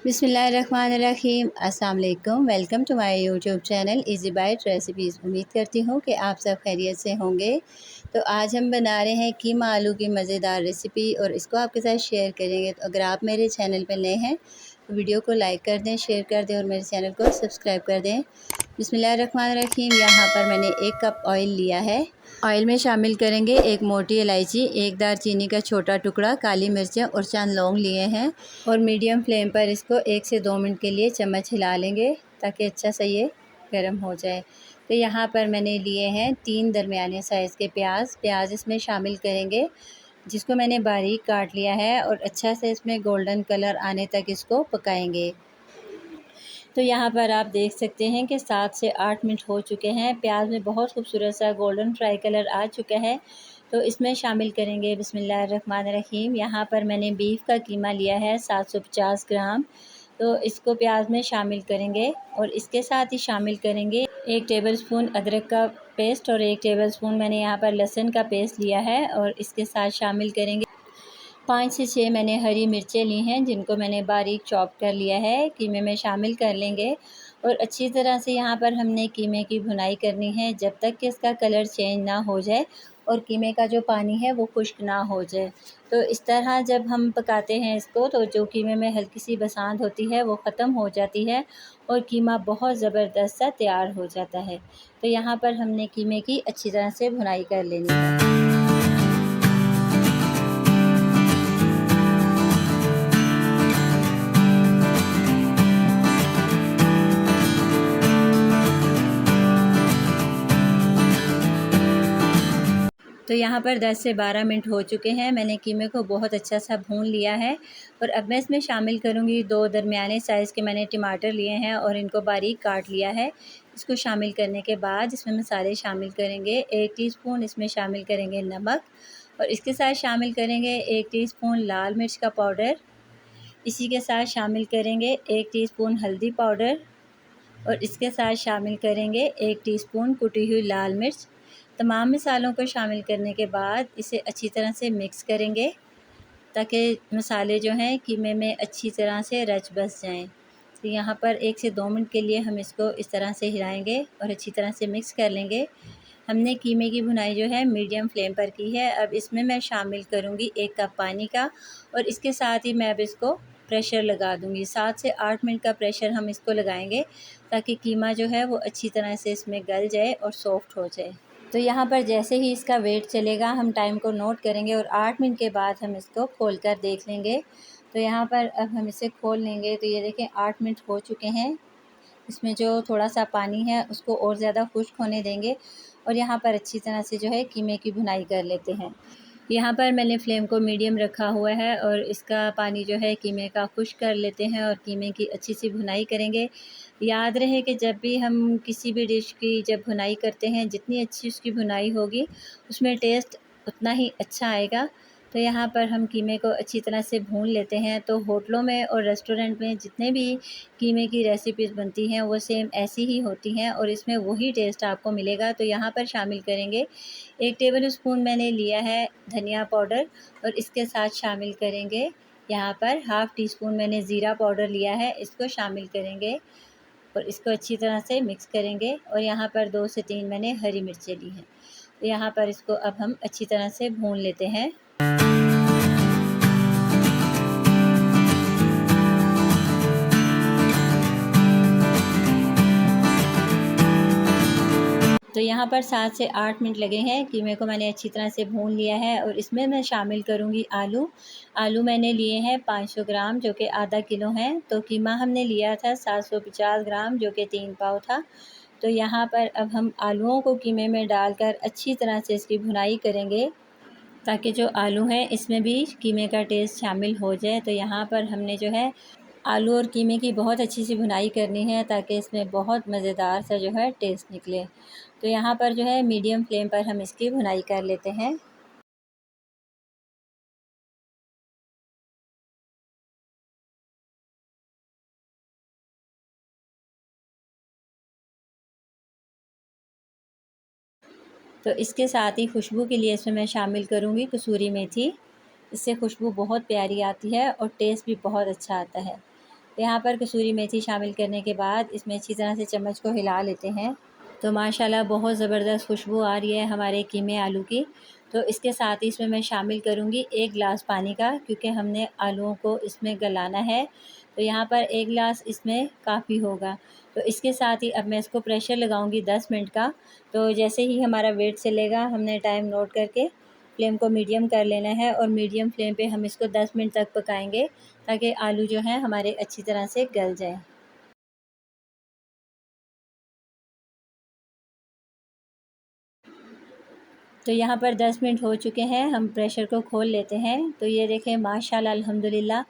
बिस्मिल्लाहिर्रहमानिर्रहीम। अस्सलाम वालेकुम। Welcome to my YouTube channel easy bite recipes. उम्मीद करती हूँ कि आप सब खैरियत से होंगे। तो आज हम बना रहे हैं कीमा आलू की मज़ेदार रेसिपी और इसको आपके साथ शेयर करेंगे। तो अगर आप मेरे चैनल पर नए हैं तो वीडियो को लाइक कर दें, शेयर कर दें और मेरे चैनल को सब्सक्राइब कर दें। बिस्मिल्लाहिर्रहमानिर्रहीम। यहाँ पर मैंने 1 कप ऑयल लिया है। ऑयल में शामिल करेंगे 1 मोटी इलायची, 1 दालचीनी का छोटा टुकड़ा, काली मिर्चें और चंद लौंग लिए हैं और मीडियम फ्लेम पर इसको 1 से 2 मिनट के लिए चम्मच हिला लेंगे ताकि अच्छा सा ये गर्म हो जाए। तो यहाँ पर मैंने लिए हैं 3 दरमियाने साइज़ के प्याज इसमें शामिल करेंगे, जिसको मैंने बारीक काट लिया है और अच्छा से इसमें गोल्डन कलर आने तक इसको पकाएंगे। तो यहाँ पर आप देख सकते हैं कि 7 से 8 मिनट हो चुके हैं। प्याज में बहुत खूबसूरत सा गोल्डन फ्राई कलर आ चुका है। तो इसमें शामिल करेंगे बिस्मिल्लाहिर्रहमानिर्रहीम। यहाँ पर मैंने बीफ का कीमा लिया है 750 ग्राम। तो इसको प्याज में शामिल करेंगे और इसके साथ ही शामिल करेंगे 1 टेबलस्पून अदरक का पेस्ट और 1 टेबलस्पून मैंने यहाँ पर लहसुन का पेस्ट लिया है और इसके साथ शामिल करेंगे 5 से 6 मैंने हरी मिर्चें ली हैं, जिनको मैंने बारीक चॉप कर लिया है। कीमे में शामिल कर लेंगे और अच्छी तरह से यहाँ पर हमने कीमे की भुनाई करनी है जब तक कि इसका कलर चेंज ना हो जाए और कीमे का जो पानी है वो खुश्क ना हो जाए। तो इस तरह जब हम पकाते हैं इसको, तो जो कीमे में हल्की सी बसांत होती है वो ख़त्म हो जाती है और कीमा बहुत ज़बरदस्त सा तैयार हो जाता है। तो यहाँ पर हमने कीमे की अच्छी तरह से भुनाई कर लेनी है। तो यहाँ पर 10 से 12 मिनट हो चुके हैं। मैंने कीमे को बहुत अच्छा सा भून लिया है और अब मैं इसमें शामिल करूँगी 2 दरमियाने साइज़ के मैंने टमाटर लिए हैं और इनको बारीक काट लिया है। इसको शामिल करने के बाद इसमें मसाले शामिल करेंगे। 1 टीस्पून इसमें शामिल करेंगे नमक और इसके साथ शामिल करेंगे 1 टीस्पून लाल मिर्च का पाउडर। इसी के साथ शामिल करेंगे 1 टीस्पून हल्दी पाउडर और इसके साथ शामिल करेंगे 1 टीस्पून कुटी हुई लाल मिर्च। तमाम मसालों को शामिल करने के बाद इसे अच्छी तरह से मिक्स करेंगे ताकि मसाले जो हैं कीमे में अच्छी तरह से रच बस जाएं। तो यहाँ पर 1 से 2 मिनट के लिए हम इसको इस तरह से हिलाएंगे और अच्छी तरह से मिक्स कर लेंगे। हमने कीमे की भुनाई जो है मीडियम फ्लेम पर की है। अब इसमें मैं शामिल करूँगी 1 कप पानी का और इसके साथ ही मैं अब इसको प्रेशर लगा दूँगी। 7 से 8 मिनट का प्रेशर हम इसको लगाएंगे ताकि कीमा जो है वो अच्छी तरह से इसमें गल जाए और सॉफ्ट हो जाए। तो यहाँ पर जैसे ही इसका वेट चलेगा हम टाइम को नोट करेंगे और 8 मिनट के बाद हम इसको खोल कर देख लेंगे। तो यहाँ पर अब हम इसे खोल लेंगे तो ये देखें 8 मिनट हो चुके हैं। इसमें जो थोड़ा सा पानी है उसको और ज़्यादा खुश्क होने देंगे और यहाँ पर अच्छी तरह से जो है कीमे की भुनाई कर लेते हैं। यहाँ पर मैंने फ्लेम को मीडियम रखा हुआ है और इसका पानी जो है कीमे का खुश्क कर लेते हैं और कीमे की अच्छी सी भुनाई करेंगे। याद रहे कि जब भी हम किसी भी डिश की जब भुनाई करते हैं, जितनी अच्छी उसकी भुनाई होगी उसमें टेस्ट उतना ही अच्छा आएगा। तो यहाँ पर हम कीमे को अच्छी तरह से भून लेते हैं। तो होटलों में और रेस्टोरेंट में जितने भी कीमे की रेसिपीज़ बनती हैं वो सेम ऐसी ही होती हैं और इसमें वही टेस्ट आपको मिलेगा। तो यहाँ पर शामिल करेंगे 1 टेबल स्पून मैंने लिया है धनिया पाउडर और इसके साथ शामिल करेंगे यहाँ पर हाफ़ टी स्पून मैंने ज़ीरा पाउडर लिया है, इसको शामिल करेंगे और इसको अच्छी तरह से मिक्स करेंगे और यहाँ पर 2 से 3 मैंने हरी मिर्चें ली हैं। तो यहाँ पर इसको अब हम अच्छी तरह से भून लेते हैं। तो यहाँ पर 7 से 8 मिनट लगे हैं। कीमे को मैंने अच्छी तरह से भून लिया है और इसमें मैं शामिल करूँगी आलू मैंने लिए हैं 500 ग्राम जो कि आधा किलो हैं। तो कीमा हमने लिया था 750 ग्राम जो कि 3 पाव था। तो यहाँ पर अब हम आलूओं को कीमे में डालकर अच्छी तरह से इसकी भुनाई करेंगे ताकि जो आलू हैं इसमें भी कीमे का टेस्ट शामिल हो जाए। तो यहाँ पर हमने जो है आलू और कीमे की बहुत अच्छी सी भुनाई करनी है ताकि इसमें बहुत मज़ेदार सा जो है टेस्ट निकले। तो यहाँ पर जो है मीडियम फ्लेम पर हम इसकी भुनाई कर लेते हैं। तो इसके साथ ही खुशबू के लिए इसमें मैं शामिल करूँगी कसूरी मेथी। इससे खुशबू बहुत प्यारी आती है और टेस्ट भी बहुत अच्छा आता है। तो यहाँ पर कसूरी मेथी शामिल करने के बाद इसमें अच्छी तरह से चम्मच को हिला लेते हैं। तो माशाल्लाह बहुत ज़बरदस्त खुशबू आ रही है हमारे कीमे आलू की। तो इसके साथ ही इसमें मैं शामिल करूँगी 1 गिलास पानी का, क्योंकि हमने आलूओं को इसमें गलाना है। तो यहाँ पर 1 गिलास इसमें काफ़ी होगा। तो इसके साथ ही अब मैं इसको प्रेशर लगाऊँगी 10 मिनट का। तो जैसे ही हमारा वेट चलेगा हमने टाइम नोट करके फ्लेम को मीडियम कर लेना है, और मीडियम फ्लेम पे हम इसको 10 मिनट तक पकाएंगे, ताकि आलू जो हैं हमारे अच्छी तरह से गल जाएँ। तो यहाँ पर 10 मिनट हो चुके हैं, हम प्रेशर को खोल लेते हैं। तो ये देखें माशाल्लाह अल्हम्दुलिल्लाह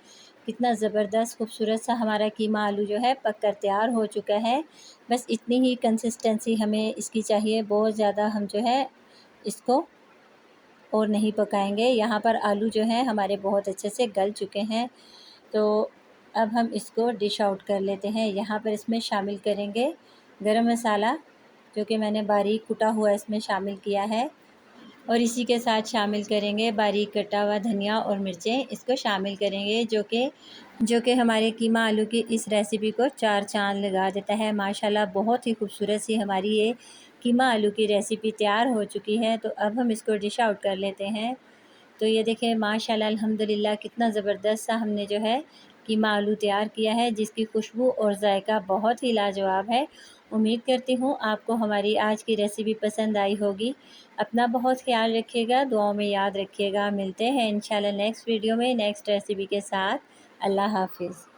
कितना ज़बरदस्त खूबसूरत सा हमारा कीमा आलू जो है पक कर तैयार हो चुका है। बस इतनी ही कंसिस्टेंसी हमें इसकी चाहिए, बहुत ज़्यादा हम जो है इसको और नहीं पकाएंगे। यहाँ पर आलू जो हैं हमारे बहुत अच्छे से गल चुके हैं। तो अब हम इसको डिश आउट कर लेते हैं। यहाँ पर इसमें शामिल करेंगे गरम मसाला, जो कि मैंने बारीक कुटा हुआ इसमें शामिल किया है, और इसी के साथ शामिल करेंगे बारीक कटा हुआ धनिया और मिर्चें, इसको शामिल करेंगे, जो कि हमारे कीमा आलू की इस रेसिपी को 4 चाँद लगा देता है। माशाल्लाह बहुत ही खूबसूरत सी हमारी ये कीमा आलू की रेसिपी तैयार हो चुकी है। तो अब हम इसको डिश आउट कर लेते हैं। तो ये देखें माशाल्लाह अल्हम्दुलिल्लाह कितना ज़बरदस्त सा हमने जो है कीमा आलू तैयार किया है, जिसकी खुशबू और जायका बहुत ही लाजवाब है। उम्मीद करती हूँ आपको हमारी आज की रेसिपी पसंद आई होगी। अपना बहुत ख्याल रखिएगा, दुआओं में याद रखिएगा। मिलते हैं इंशाल्लाह नेक्स्ट वीडियो में नेक्स्ट रेसिपी के साथ। अल्लाह हाफ़िज़।